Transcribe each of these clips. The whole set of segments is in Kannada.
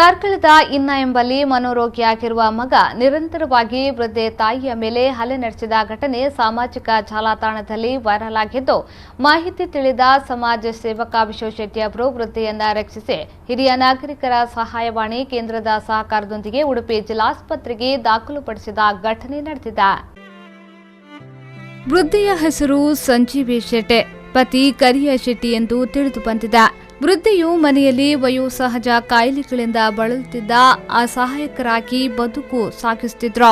ಕಾರ್ಕಳದ ಇನ್ನ ಎಂಬಲ್ಲಿ ಮನೋರೋಗಿಯಾಗಿರುವ ಮಗ ನಿರಂತರವಾಗಿ ವೃದ್ಧೆ ತಾಯಿಯ ಮೇಲೆ ಹಲ್ಲೆ ನಡೆಸಿದ ಘಟನೆ ಸಾಮಾಜಿಕ ಜಾಲತಾಣದಲ್ಲಿ ವೈರಲ್ ಆಗಿದ್ದು, ಮಾಹಿತಿ ತಿಳಿದ ಸಮಾಜ ಸೇವಕ ವಿಶ್ವಶೆಟ್ಟಿ ಅವರು ವೃದ್ಧೆಯನ್ನ ರಕ್ಷಿಸಿ ಹಿರಿಯ ನಾಗರಿಕರ ಸಹಾಯವಾಣಿ ಕೇಂದ್ರದ ಸಹಕಾರದೊಂದಿಗೆ ಉಡುಪಿ ಜಿಲ್ಲಾಸ್ಪತ್ರೆಗೆ ದಾಖಲುಪಡಿಸಿದ ಘಟನೆ ನಡೆದಿದೆ. ವೃದ್ಧೆಯ ಹೆಸರು ಸಂಜೀವಿ ಶೆಟ್ಟಿ, ಪತಿ ಕರಿಯ ಶೆಟ್ಟಿ ಎಂದು ತಿಳಿದು ಬಂದಿದೆ. ವೃದ್ಧೆಯು ಮನೆಯಲ್ಲಿ ವಯೋಸಹಜ ಕಾಯಿಲೆಗಳಿಂದ ಬಳಲುತ್ತಿದ್ದ ಅಸಹಾಯಕರಾಗಿ ಬದುಕು ಸಾಗಿಸುತ್ತಿದ್ರು.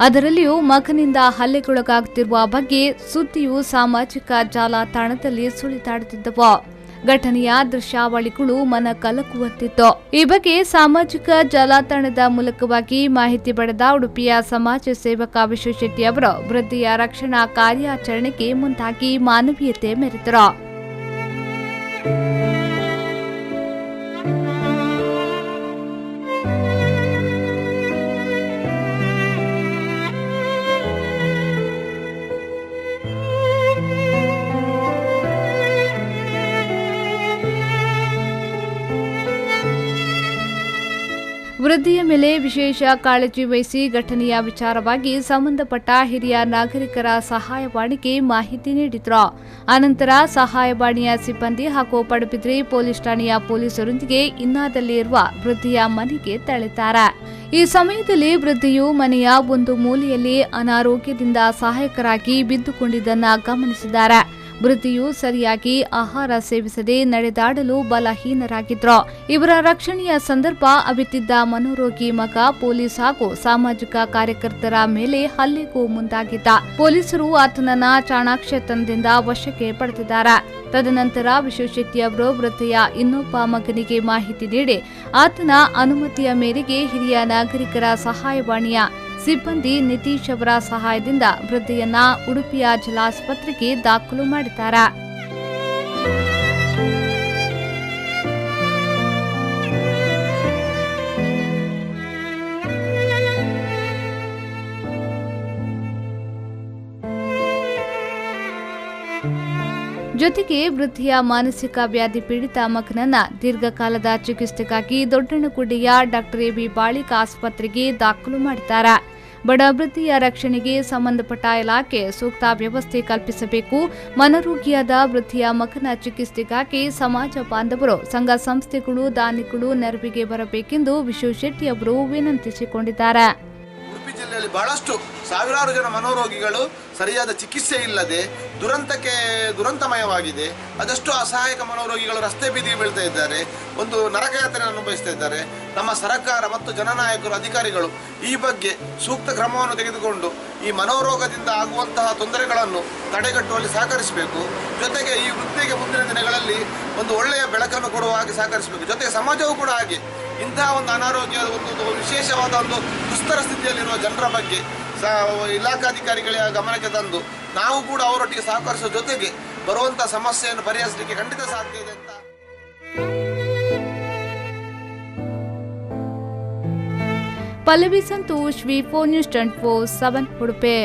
ಅದರಲ್ಲಿಯೂ ಮಗನಿಂದ ಹಲ್ಲೆಗೊಳಗಾಗುತ್ತಿರುವ ಬಗ್ಗೆ ಸುದ್ದಿಯು ಸಾಮಾಜಿಕ ಜಾಲತಾಣದಲ್ಲಿ ಸುಳಿದಾಡುತ್ತಿದ್ದವು. ಘಟನೆಯ ದೃಶ್ಯಾವಳಿಗಳು ಮನ ಕಲಕುವಂತಿತ್ತು. ಈ ಬಗ್ಗೆ ಸಾಮಾಜಿಕ ಜಾಲತಾಣದ ಮೂಲಕವಾಗಿ ಮಾಹಿತಿ ಪಡೆದ ಉಡುಪಿಯ ಸಮಾಜ ಸೇವಕ ವಿಶ್ವಶೆಟ್ಟಿ ಅವರು ವೃದ್ಧೆಯ ರಕ್ಷಣಾ ಕಾರ್ಯಾಚರಣೆಗೆ ಮುಂದಾಗಿ ಮಾನವೀಯತೆ ಮೆರೆದರು. ವೃದ್ಧೆಯ ಮೇಲೆ ವಿಶೇಷ ಕಾಳಜಿ ವಹಿಸಿ ಘಟನೆಯ ವಿಚಾರವಾಗಿ ಸಂಬಂಧಪಟ್ಟ ಹಿರಿಯ ನಾಗರಿಕರ ಸಹಾಯವಾಣಿಗೆ ಮಾಹಿತಿ ನೀಡಿದ್ರು. ಅನಂತರ ಸಹಾಯವಾಣಿಯ ಸಿಬ್ಬಂದಿ ಹಾಗೂ ಪಡುಬಿದ್ರಿ ಪೊಲೀಸ್ ಠಾಣೆಯ ಪೊಲೀಸರೊಂದಿಗೆ ಇನ್ನಾದಲ್ಲಿ ಇರುವ ವೃದ್ಧೆಯ ಮನೆಗೆ ತೆರಳಿದ್ದಾರೆ. ಈ ಸಮಯದಲ್ಲಿ ವೃದ್ಧೆಯು ಮನೆಯ ಒಂದು ಮೂಲೆಯಲ್ಲಿ ಅನಾರೋಗ್ಯದಿಂದ ಸಹಾಯಕರಾಗಿ ಬಿದ್ದುಕೊಂಡಿದ್ದನ್ನು ಗಮನಿಸಿದ್ದಾರೆ. ವೃದ್ಧೆಯು ಸರಿಯಾಗಿ ಆಹಾರ ಸೇವಿಸದೆ ನಡೆದಾಡಲು ಬಲಹೀನರಾಗಿದ್ರು. ಇವರ ರಕ್ಷಣೆಯ ಸಂದರ್ಭ ಅವಿತಿದ್ದ ಮನೋರೋಗಿ ಮಗ ಪೊಲೀಸ್ ಹಾಗೂ ಸಾಮಾಜಿಕ ಕಾರ್ಯಕರ್ತರ ಮೇಲೆ ಹಲ್ಲೆಗೂ ಮುಂದಾಗಿದ್ದ. ಪೊಲೀಸರು ಆತನನ್ನ ಚಾಣಾಕ್ಷತನದಿಂದ ವಶಕ್ಕೆ ಪಡೆದಿದ್ದಾರೆ. ತದನಂತರ ವಿಶ್ವಶೆಟ್ಟಿ ಅವರು ವೃದ್ಧೆಯ ಇನ್ನೊಬ್ಬ ಮಗನಿಗೆ ಮಾಹಿತಿ ನೀಡಿ ಆತನ ಅನುಮತಿಯ ಮೇರೆಗೆ ಹಿರಿಯ ನಾಗರಿಕರ ಸಹಾಯವಾಣಿಯ ಸಿಬ್ಬಂದಿ ನಿತೀಶ್ ಅವರ ಸಹಾಯದಿಂದ ವೃದ್ಧೆಯನ್ನ ಉಡುಪಿಯ ಜಿಲ್ಲಾಸ್ಪತ್ರೆಗೆ ದಾಖಲು ಮಾಡಿದ್ದಾರೆ. ಜೊತೆಗೆ ವೃದ್ಧೆಯ ಮಾನಸಿಕ ವ್ಯಾಧಿ ಪೀಡಿತ ಮಗನನ್ನ ದೀರ್ಘಕಾಲದ ಚಿಕಿತ್ಸೆಗಾಗಿ ದೊಡ್ಡನಗುಡ್ಡೆಯ ಡಾಕ್ಟರ್ ಎ ಬಿ ಬಾಳಿಕ ಆಸ್ಪತ್ರೆಗೆ ದಾಖಲು ಮಾಡಿದ್ದಾರೆ. ಬಡ ವೃದ್ಧೆಯ ರಕ್ಷಣೆಗೆ ಸಂಬಂಧಪಟ್ಟ ಇಲಾಖೆ ಸೂಕ್ತ ವ್ಯವಸ್ಥೆ ಕಲ್ಪಿಸಬೇಕು. ಮನರೋಗಿಯಾದ ವೃದ್ಧೆಯ ಮಗನ ಚಿಕಿತ್ಸೆಗಾಗಿ ಸಮಾಜ ಬಾಂಧವರು, ಸಂಘ ಸಂಸ್ಥೆಗಳು, ದಾನಿಗಳು ನೆರವಿಗೆ ಬರಬೇಕೆಂದು ವಿಶ್ವಶೆಟ್ಟಿ ಅವರು ವಿನಂತಿಸಿಕೊಂಡಿದ್ದಾರೆ. ಉಡುಪಿ ಜಿಲ್ಲೆಯಲ್ಲಿ ಬಹಳಷ್ಟು ಸಾವಿರಾರು ಜನ ಮನೋರೋಗಿಗಳು ಸರಿಯಾದ ಚಿಕಿತ್ಸೆ ಇಲ್ಲದೆ ದುರಂತಮಯವಾಗಿದೆ. ಅದಷ್ಟು ಅಸಹಾಯಕ ಮನೋರೋಗಿಗಳು ರಸ್ತೆ ಬೀದಿಗೆ ಬೀಳ್ತಾ ಇದ್ದಾರೆ, ಒಂದು ನರಕಯಾತನೆ ಅನುಭವಿಸ್ತಾ ಇದ್ದಾರೆ. ನಮ್ಮ ಸರ್ಕಾರ ಮತ್ತು ಜನನಾಯಕರು, ಅಧಿಕಾರಿಗಳು ಈ ಬಗ್ಗೆ ಸೂಕ್ತ ಕ್ರಮವನ್ನು ತೆಗೆದುಕೊಂಡು ಈ ಮನೋರೋಗದಿಂದ ಆಗುವಂತಹ ತೊಂದರೆಗಳನ್ನು ತಡೆಗಟ್ಟುವಲ್ಲಿ ಸಹಕರಿಸಬೇಕು. ಜೊತೆಗೆ ಈ ವೃದ್ಧಿಗೆ ಮುಂದಿನ ದಿನಗಳಲ್ಲಿ ಒಂದು ಒಳ್ಳೆಯ ಬೆಳಕನ್ನು ಕೊಡುವ ಹಾಗೆ ಸಹಕರಿಸಬೇಕು. ಜೊತೆಗೆ ಸಮಾಜವೂ ಕೂಡ ಹಾಗೆ ಇಂತಹ ಒಂದು ಅನಾರೋಗ್ಯ, ಒಂದು ವಿಶೇಷವಾದ ಒಂದು ದುಸ್ತರ ಸ್ಥಿತಿಯಲ್ಲಿರುವ ಜನರ ಬಗ್ಗೆ ಇಲಾಖಾಧಿಕಾರಿಗಳ ಗಮನಕ್ಕೆ ತಂದು ನಾವು ಕೂಡ ಅವರೊಟ್ಟಿಗೆ ಸಹಕರಿಸುವ ಜೊತೆಗೆ ಬರುವಂತಹ ಸಮಸ್ಯೆಯನ್ನು ಪರಿಹರಿಸಲಿಕ್ಕೆ ಖಂಡಿತ ಸಾಧ್ಯ ಇದೆ ಅಂತ. ಪಲ್ಲವಿ ಸಂತೋಷ್, ವಿ4 ನ್ಯೂಸ್ 24/7 ಉಡುಪಿ.